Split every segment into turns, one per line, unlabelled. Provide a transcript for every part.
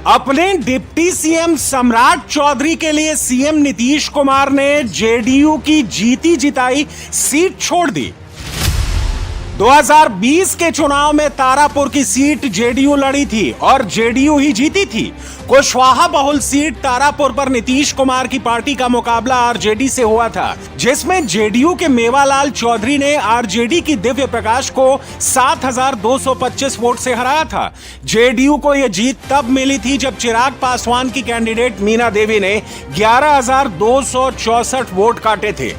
अपने deputy CM सम्राट चौधरी के लिए सीएम नीतीश कुमार ने जेडीयू की जीती जिताई सीट छोड़ दी। 2020 के चुनाव में तारापुर की सीट जेडीयू लड़ी थी और जेडीयू ही जीती थी। कुशवाहा बहुल सीट तारापुर पर नीतीश कुमार की पार्टी का मुकाबला आरजेडी से हुआ था, जिसमें जेडीयू के मेवालाल चौधरी ने आरजेडी की दिव्य प्रकाश को 7,225 वोट से हराया था। जेडीयू को यह जीत तब मिली थी जब चिराग पासवान की कैंडिडेट मीना देवी ने 11,264 वोट काटे थे।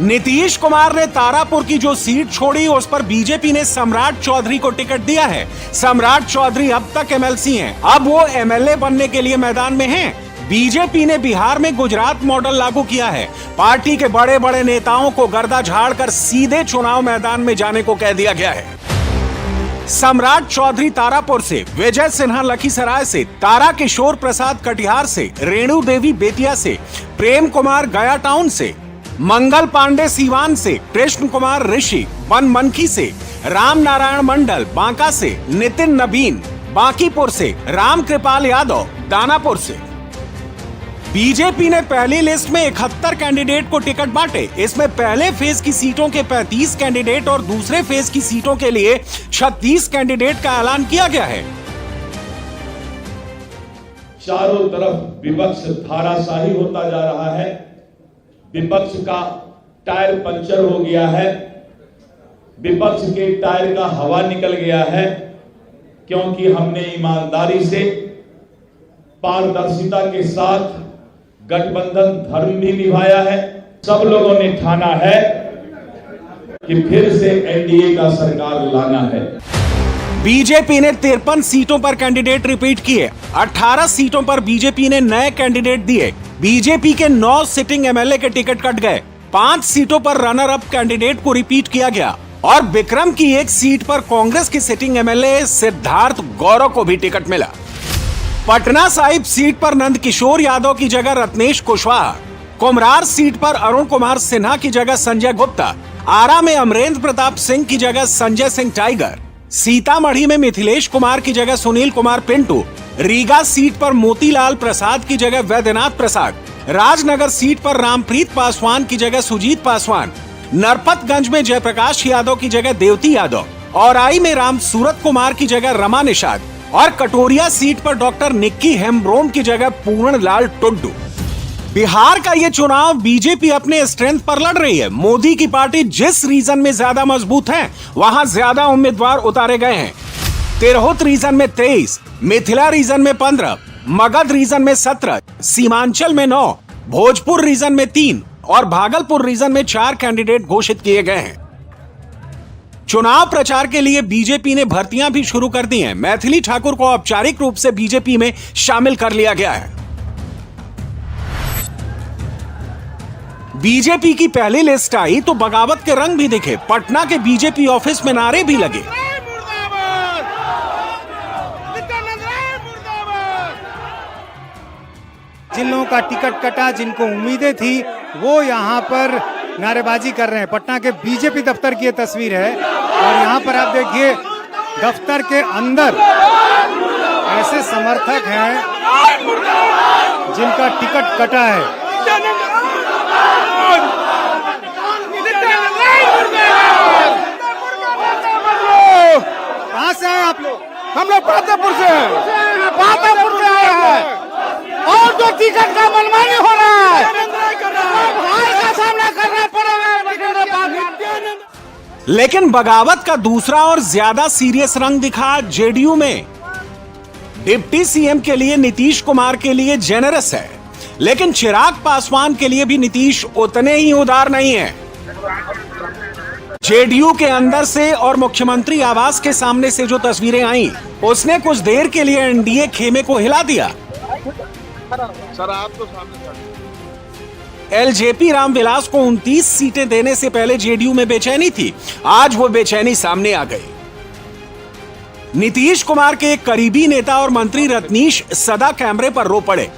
नीतीश कुमार ने तारापुर की जो सीट छोड़ी उस पर बीजेपी ने सम्राट चौधरी को टिकट दिया है। सम्राट चौधरी अब तक एमएलसी हैं, अब वो एमएलए बनने के लिए मैदान में हैं। बीजेपी ने बिहार में गुजरात मॉडल लागू किया है। पार्टी के बड़े बड़े नेताओं को गर्दा झाड़कर सीधे चुनाव मैदान में जाने को कह दिया गया है। सम्राट चौधरी तारापुर से, विजय सिन्हा लखीसराय से, तारा किशोर प्रसाद कटिहार से, रेणु देवी बेतिया से, प्रेम कुमार गया टाउन से, मंगल पांडे सीवान से, कृष्ण कुमार ऋषि बनमनखी से, राम नारायण मंडल बांका से, नितिन नबीन बांकीपुर से, राम कृपाल यादव दानापुर से। बीजेपी ने पहली लिस्ट में 71 कैंडिडेट को टिकट बांटे। इसमें पहले फेज की सीटों के 35 कैंडिडेट और दूसरे फेज की सीटों के लिए 36 कैंडिडेट का ऐलान किया गया है।
चारों तरफ विपक्ष धाराशाही होता जा रहा है। विपक्ष का टायर पंचर हो गया है। विपक्ष के टायर का हवा निकल गया है, क्योंकि हमने ईमानदारी से, पारदर्शिता के साथ गठबंधन धर्म भी निभाया है। सब लोगों ने ठाना है कि फिर से एनडीए का सरकार लाना है।
बीजेपी ने 53 सीटों पर कैंडिडेट रिपीट किए। 18 सीटों पर बीजेपी ने नए कैंडिडेट दिए। बीजेपी के 9 सिटिंग एमएलए के टिकट कट गए। 5 सीटों पर रनर अप कैंडिडेट को रिपीट किया गया और विक्रम की एक सीट पर कांग्रेस के सिटिंग एमएलए सिद्धार्थ गौरव को भी टिकट मिला। पटना साहिब सीट पर नंदकिशोर यादव की जगह रत्नेश कुशवाहा, कुमरार सीट पर अरुण कुमार सिन्हा की जगह संजय गुप्ता, आरा में अमरेंद्र प्रताप सिंह की जगह संजय सिंह टाइगर, सीतामढ़ी में मिथिलेश कुमार की जगह सुनील कुमार पिंटू, रीगा सीट पर मोतीलाल प्रसाद की जगह वैद्यनाथ प्रसाद, राजनगर सीट पर रामप्रीत पासवान की जगह सुजीत पासवान, नरपतगंज में जयप्रकाश यादव की जगह देवती यादव, औराई में राम सूरत कुमार की जगह रमा निषाद और कटोरिया सीट पर डॉक्टर निक्की हेम्ब्रोम की जगह पूर्णलाल टुड्डू। बिहार का ये चुनाव बीजेपी अपने स्ट्रेंथ पर लड़ रही है। मोदी की पार्टी जिस रीजन में ज्यादा मजबूत है, वहां ज्यादा उम्मीदवार उतारे गए हैं। तिरहुत रीजन में 23, मिथिला रीजन में 15, मगध रीजन में 17, सीमांचल में 9, भोजपुर रीजन में 3 और भागलपुर रीजन में 4 कैंडिडेट घोषित किए गए हैं। चुनाव प्रचार के लिए बीजेपी ने भर्तियां भी शुरू कर दी हैं। मैथिली ठाकुर को औपचारिक रूप से बीजेपी में शामिल कर लिया गया है। बीजेपी की पहली लिस्ट आई तो बगावत के रंग भी दिखे। पटना के बीजेपी ऑफिस में नारे भी लगे।
जिन लोगों का टिकट कटा, जिनको उम्मीदें थी, वो यहाँ पर नारेबाजी कर रहे हैं। पटना के बीजेपी दफ्तर की ये तस्वीर है और यहाँ पर आप देखिए दफ्तर के अंदर ऐसे समर्थक हैं जिनका टिकट कटा है। कहाँ से आए आप लोग?
हम लोग पातेपुर से हैं। पातेपुर से आए हैं और जो टिकट का मनमानी हो रहा है, हार का सामना करना पड़ेगा।
लेकिन बगावत का दूसरा और ज्यादा सीरियस रंग दिखा जेडीयू में। डिप्टी सीएम के लिए नीतीश कुमार के लिए जेनरस है, लेकिन चिराग पासवान के लिए भी नीतीश उतने ही उदार नहीं है। जेडीयू के अंदर से और मुख्यमंत्री आवास के सामने से जो तस्वीरें आई, उसने कुछ देर के लिए एनडीए खेमे को हिला दिया।
सर आप तो सामने
एलजेपी रामविलास को 29 सीटें देने से पहले जेडीयू में बेचैनी थी। आज वो बेचैनी सामने आ गई। नीतीश कुमार के एक करीबी नेता और मंत्री रत्नीश सदा कैमरे पर रो पड़े।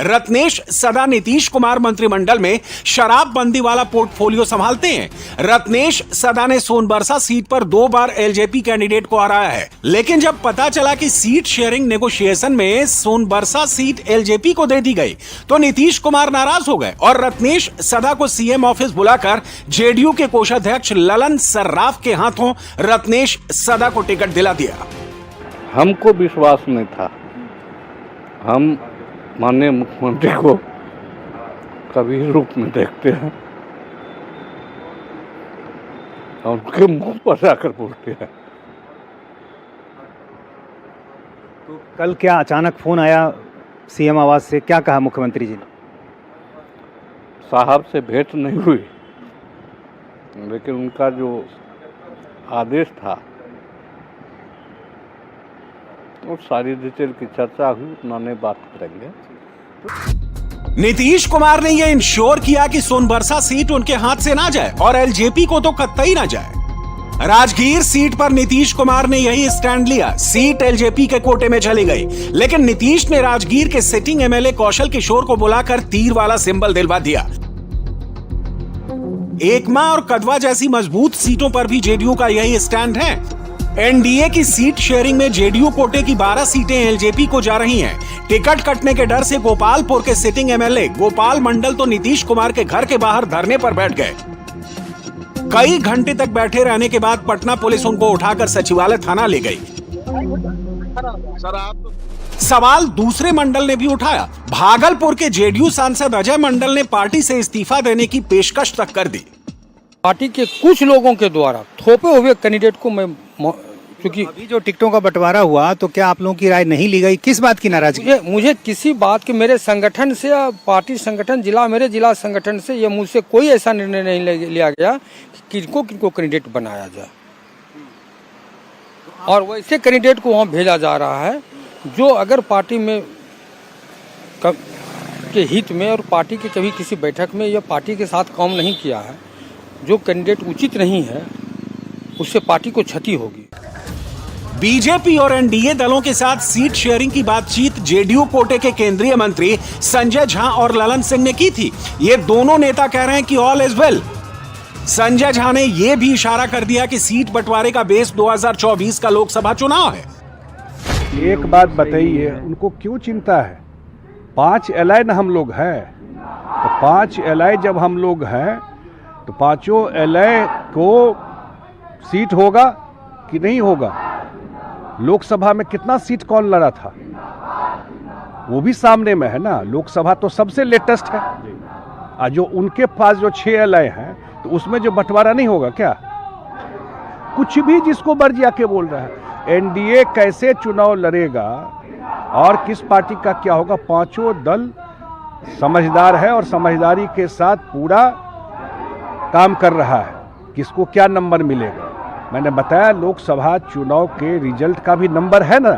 रत्नेश सदा नीतीश कुमार मंत्रिमंडल में शराबबंदी वाला पोर्टफोलियो संभालते हैं। रत्नेश सदा ने सोनबरसा सीट पर 2 बार एलजेपी कैंडिडेट को हराया है, लेकिन जब पता चला कि सीट शेयरिंग नेगोशिएशन में सोनबरसा सीट एलजेपी को दे दी गई तो नीतीश कुमार नाराज हो गए और रत्नेश सदा को सीएम ऑफिस बुलाकर जेडीयू के कोषाध्यक्ष ललन सर्राफ के हाथों रत्नेश सदा को टिकट दिला दिया।
हमको विश्वास नहीं था। हम माननीय मुख्यमंत्री को कभी रूप में देखते हैं और उनके मुंह पर जाकर बोलते हैं।
तो कल क्या अचानक फोन आया सीएम आवास से, क्या कहा मुख्यमंत्री जी ने?
साहब से भेंट नहीं हुई, लेकिन उनका जो आदेश था वो सारी डिटेल की चर्चा हुई, उतना नहीं बात करेंगे।
नीतीश कुमार ने यह इंश्योर किया कि सोनबरसा सीट उनके हाथ से ना जाए और एलजेपी को तो कतई ना जाए। राजगीर सीट पर नीतीश कुमार ने यही स्टैंड लिया, सीट एलजेपी के कोटे में चली गई, लेकिन नीतीश ने राजगीर के सिटिंग एमएलए कौशल किशोर को बुलाकर तीर वाला सिंबल दिलवा दिया। एकमा और कदवा जैसी मजबूत सीटों पर भी जेडीयू का यही स्टैंड है। एनडीए की सीट शेयरिंग में जेडीयू कोटे की 12 सीटें एलजेपी को जा रही हैं। टिकट कटने के डर से गोपालपुर के सिटिंग एमएलए गोपाल मंडल तो नीतीश कुमार के घर के बाहर धरने पर बैठ गए। कई घंटे तक बैठे रहने के बाद पटना पुलिस उनको उठाकर सचिवालय थाना ले गई। सवाल दूसरे मंडल ने भी उठाया। भागलपुर के जेडीयू सांसद अजय मंडल ने पार्टी से इस्तीफा देने की पेशकश तक कर दी।
पार्टी के कुछ लोगों के द्वारा थोपे हुए कैंडिडेट को मैं, क्योंकि
अभी जो टिकटों का बंटवारा हुआ तो क्या आप लोगों की राय नहीं ली गई? किस बात की नाराजगी?
मुझे किसी बात के, मेरे संगठन से या पार्टी संगठन मेरे जिला संगठन से ये मुझसे कोई ऐसा निर्णय नहीं लिया गया कि किनको कैंडिडेट बनाया जाए, और वैसे कैंडिडेट को वहाँ भेजा जा रहा है जो अगर पार्टी में के हित में और पार्टी के कभी किसी बैठक में या पार्टी के साथ काम नहीं किया है, जो कैंडिडेट उचित नहीं है उससे पार्टी को क्षति होगी।
बीजेपी और एनडीए दलों के साथ सीट शेयरिंग की बातचीत जेडीयू कोटे के केंद्रीय मंत्री संजय झा और ललन सिंह ने की थी। ये दोनों नेता कह रहे हैं कि all is well. Sanjay Jha ने यह भी इशारा कर दिया कि सीट बंटवारे का बेस 2024 का लोकसभा चुनाव है।
एक बात बताइए, उनको क्यों चिंता है? 5 एलाइन हम लोग हैं, तो 5 एलाइन जब हम लोग हैं तो 5 एलाइन को सीट होगा कि नहीं होगा? लोकसभा में कितना सीट कौन लड़ा था वो भी सामने में है ना। लोकसभा तो सबसे लेटेस्ट है, और जो उनके पास जो 6 एलाइन हैं तो उसमें जो बंटवारा नहीं होगा क्या? कुछ भी जिसको मर्जी आके बोल रहा है। एनडीए कैसे चुनाव लड़ेगा और किस पार्टी का क्या होगा? 5 दल समझदार है और समझदारी के साथ पूरा काम कर रहा है। किसको क्या नंबर मिलेगा? मैंने बताया लोकसभा चुनाव के रिजल्ट का भी नंबर है ना,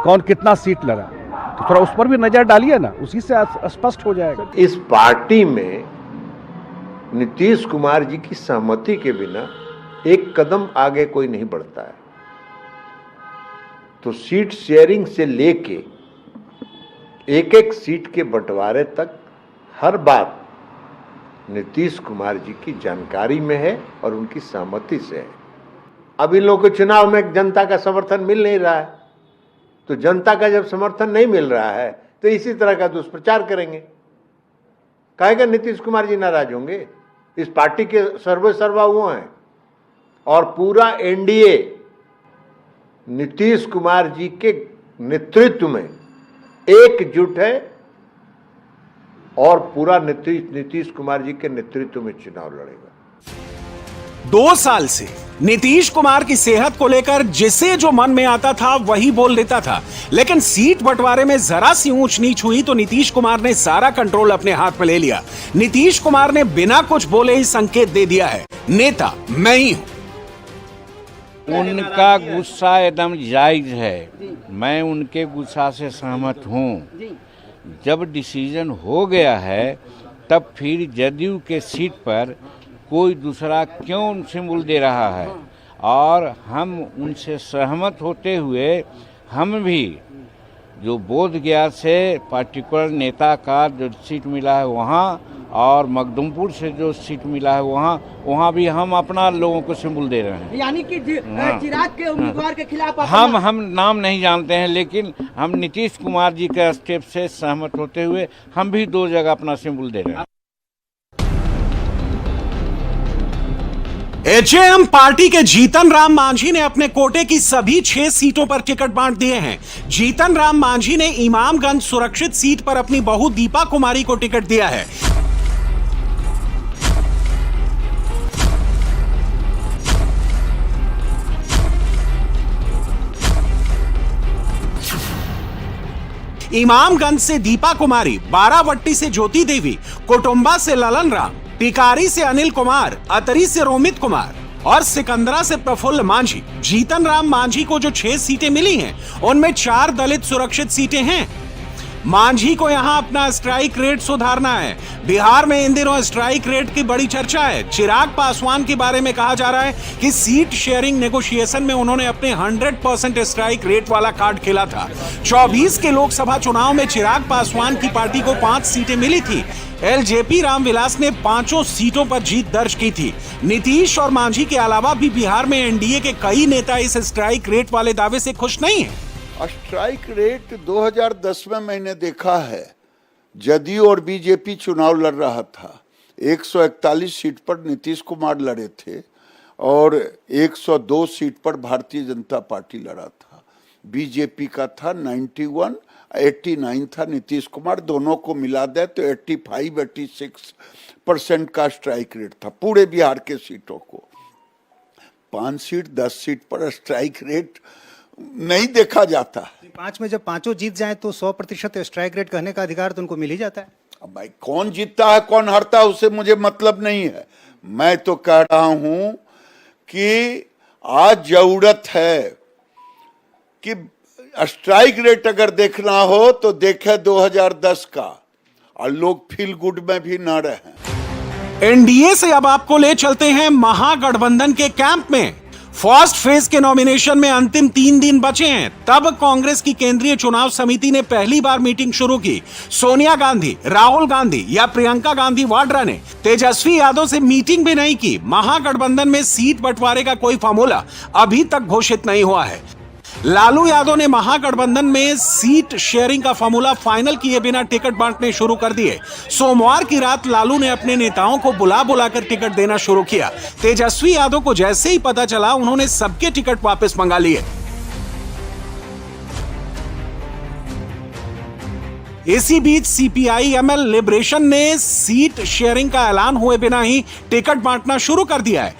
कौन कितना सीट लड़ा, तो थोड़ा उस पर भी नजर डालिए ना, उसी से स्पष्ट हो जाएगा।
इस पार्टी में नीतीश कुमार जी की सहमति के बिना एक कदम आगे कोई नहीं बढ़ता है। तो सीट शेयरिंग से लेके एक सीट के बंटवारे तक हर बात नीतीश कुमार जी की जानकारी में है और उनकी सहमति से है। अब इन लोगों को चुनाव में जनता का समर्थन मिल नहीं रहा है, तो जनता का जब समर्थन नहीं मिल रहा है तो इसी तरह का दुष्प्रचार करेंगे। कहेगा नीतीश कुमार जी नाराज होंगे? इस पार्टी के सर्वे सर्वा वो हैं और पूरा एनडीए नीतीश कुमार जी के नेतृत्व में एकजुट है और पूरा नीतीश कुमार जी के नेतृत्व में चुनाव लड़ेगा।
2 साल से नीतीश कुमार की सेहत को लेकर जिसे जो मन में आता था वही बोल देता था, लेकिन सीट बंटवारे में जरा सी ऊंच नीच हुई तो नीतीश कुमार ने सारा कंट्रोल अपने हाथ में ले लिया। नीतीश कुमार ने बिना कुछ बोले ही संकेत दे दिया है, नेता मैं ही हूं।
उनका गुस्सा एकदम जायज है, मैं उनके गुस्सा से सहमत हूं। जब डिसीजन हो गया है तब फिर जदयू के सीट पर कोई दूसरा क्यों सिंबल दे रहा है, और हम उनसे सहमत होते हुए हम भी जो बोध गया से पार्टिकुलर नेता का जो सीट मिला है वहाँ, और मखदुमपुर से जो सीट मिला है वहाँ भी हम अपना लोगों को सिंबल दे रहे हैं।
यानी कि चिराग के उम्मीदवार के खिलाफ
हम नाम नहीं जानते हैं, लेकिन हम नीतीश कुमार जी के स्टेप से सहमत होते हुए हम भी 2 जगह अपना सिंबल दे रहे हैं।
एचएएम पार्टी के जीतन राम मांझी ने अपने कोटे की सभी 6 सीटों पर टिकट बांट दिए हैं। जीतन राम मांझी ने इमामगंज सुरक्षित सीट पर अपनी बहू दीपा कुमारी को टिकट दिया है। इमामगंज से दीपा कुमारी, बारावट्टी से ज्योति देवी, कोटुंबा से ललन राम, टिकारी से अनिल कुमार, अतरी से रोमित कुमार और सिकंदरा से प्रफुल्ल मांझी। जीतन राम मांझी को जो 6 सीटें मिली हैं, उनमें 4 दलित सुरक्षित सीटें हैं। मांझी को यहां अपना स्ट्राइक रेट सुधारना है। बिहार में इन दिनों स्ट्राइक रेट की बड़ी चर्चा है। चिराग पासवान के बारे में कहा जा रहा है कि सीट शेयरिंग नेगोशिएशन में उन्होंने अपने 100% स्ट्राइक रेट वाला कार्ड खेला था। 24 के लोकसभा चुनाव में चिराग पासवान की पार्टी को 5 सीटें मिली थी। एलजेपी रामविलास ने 5 सीटों पर जीत दर्ज की थी। नीतीश और मांझी के अलावा भी बिहार में एनडीए के कई नेता इस स्ट्राइक रेट वाले दावे से खुश नहीं है।
स्ट्राइक रेट 2010 में मैंने देखा है, जदयू और बीजेपी चुनाव लड़ रहा था। 141 सीट पर नीतीश कुमार लड़े थे और 102 सीट पर भारतीय जनता पार्टी लड़ा था। बीजेपी का था 91, 89 था नीतीश कुमार। दोनों को मिला दे तो 85-86% का स्ट्राइक रेट था पूरे बिहार के सीटों को। 5 सीट 10 सीट पर स्ट्राइक रेट नहीं देखा जाता।
5 में जब 5 जीत जाए तो 100% स्ट्राइक रेट कहने का अधिकार तो उनको मिल ही जाता है।
अब भाई कौन जीतता है कौन हारता है उससे मुझे मतलब नहीं है। मैं तो कह रहा हूं कि आज जरूरत है कि स्ट्राइक रेट अगर देखना हो तो देखे 2010 का, और लोग फील गुड में भी न रहे।
एनडीए से अब आपको ले चलते हैं महागठबंधन के कैंप में। फर्स्ट फेज के नॉमिनेशन में अंतिम 3 दिन बचे हैं। तब कांग्रेस की केंद्रीय चुनाव समिति ने पहली बार मीटिंग शुरू की। सोनिया गांधी, राहुल गांधी या प्रियंका गांधी वाड्रा ने तेजस्वी यादव से मीटिंग भी नहीं की। महागठबंधन में सीट बंटवारे का कोई फार्मूला अभी तक घोषित नहीं हुआ है। लालू यादव ने महागठबंधन में सीट शेयरिंग का फार्मूला फाइनल किए बिना टिकट बांटने शुरू कर दिए। सोमवार की रात लालू ने अपने नेताओं को बुलाकर टिकट देना शुरू किया। तेजस्वी यादव को जैसे ही पता चला, उन्होंने सबके टिकट वापस मंगा लिए। इसी बीच सीपीआई-एमएल लिबरेशन ने सीट शेयरिंग का ऐलान हुए बिना ही टिकट बांटना शुरू कर दिया है।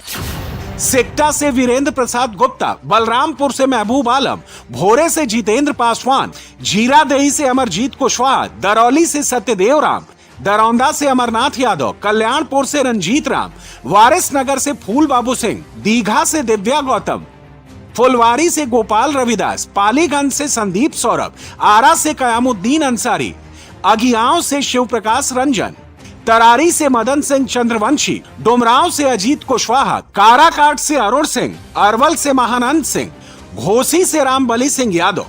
सिकटा से वीरेंद्र प्रसाद गुप्ता, बलरामपुर से महबूब आलम, भोरे से जितेंद्र पासवान, जीरादेही से अमरजीत कुशवाहा, दरौली से सत्यदेव राम, दरौंदा से अमरनाथ यादव, कल्याणपुर से रंजीत राम, वारिसनगर से फूल बाबू सिंह, दीघा से दिव्या गौतम, फुलवारी से गोपाल रविदास, पालीगंज से संदीप सौरभ, आरा से कयामुद्दीन अंसारी, अगियाओं से शिव प्रकाश रंजन, तरारी से मदन सिंह चंद्रवंशी, डुमरांव से अजीत कुशवाहा, काराकाट से अरुण सिंह, अरवल से महानंद सिंह, घोसी से रामबली सिंह यादव।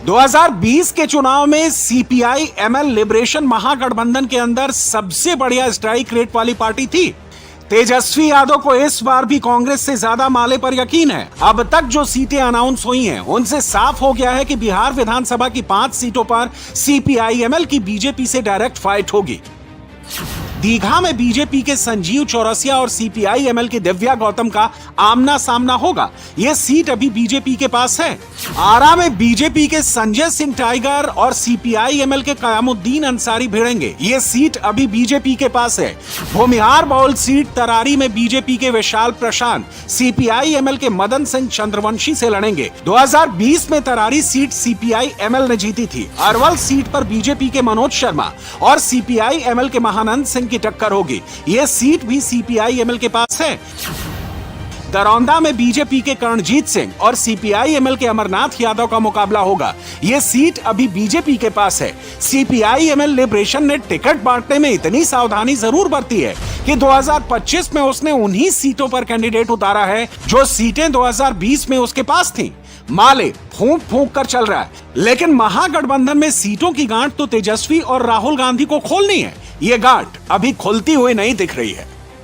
2020 के चुनाव में सीपीआई-एमएल लिबरेशन महागठबंधन के अंदर सबसे बढ़िया स्ट्राइक रेट वाली पार्टी थी। तेजस्वी यादव को इस बार भी कांग्रेस से ज्यादा माले पर यकीन है। अब तक जो सीटें अनाउंस हुई हैं, उनसे साफ हो गया है कि बिहार विधानसभा की 5 सीटों पर सीपीआई-एमएल की बीजेपी से डायरेक्ट फाइट होगी। दीघा में बीजेपी के संजीव चौरसिया और सीपीआई-एमएल की दिव्या गौतम का आमना सामना होगा। यह सीट अभी बीजेपी के पास है। आरा में बीजेपी के संजय सिंह टाइगर और सीपीआई-एमएल के कयामुद्दीन अंसारी भिड़ेंगे। यह सीट अभी बीजेपी के पास है। भूमिहार बाउल सीट तरारी में बीजेपी के विशाल प्रशांत सीपीआई-एमएल के मदन सिंह चंद्रवंशी से लड़ेंगे। 2020 में तरारी सीट सीपीआई-एमएल ने जीती थी। अरवल सीट पर बीजेपी के मनोज शर्मा और सीपीआई-एमएल के महानंद सिंह की टक्कर होगी। यह सीट भी सीपीआई-एमएल के पास है। दरौंदा में बीजेपी के करणजीत सिंह और सीपीआई-एमएल के अमरनाथ यादव का मुकाबला होगा। यह सीट अभी बीजेपी के पास है। सीपीआई-एमएल लिबरेशन ने टिकट बांटने में इतनी सावधानी जरूर बरती है कि 2025 में उसने उन्हीं सीटों पर कैंडिडेट उतारा है जो सीटें 2020 में उसके पास थीं। माले फूंक फूंक कर चल रहा है, लेकिन महागठबंधन में सीटों की गांठ तो तेजस्वी और राहुल गांधी को खोलनी है। ये गांठ अभी खुलती हुई नहीं दिख रही है।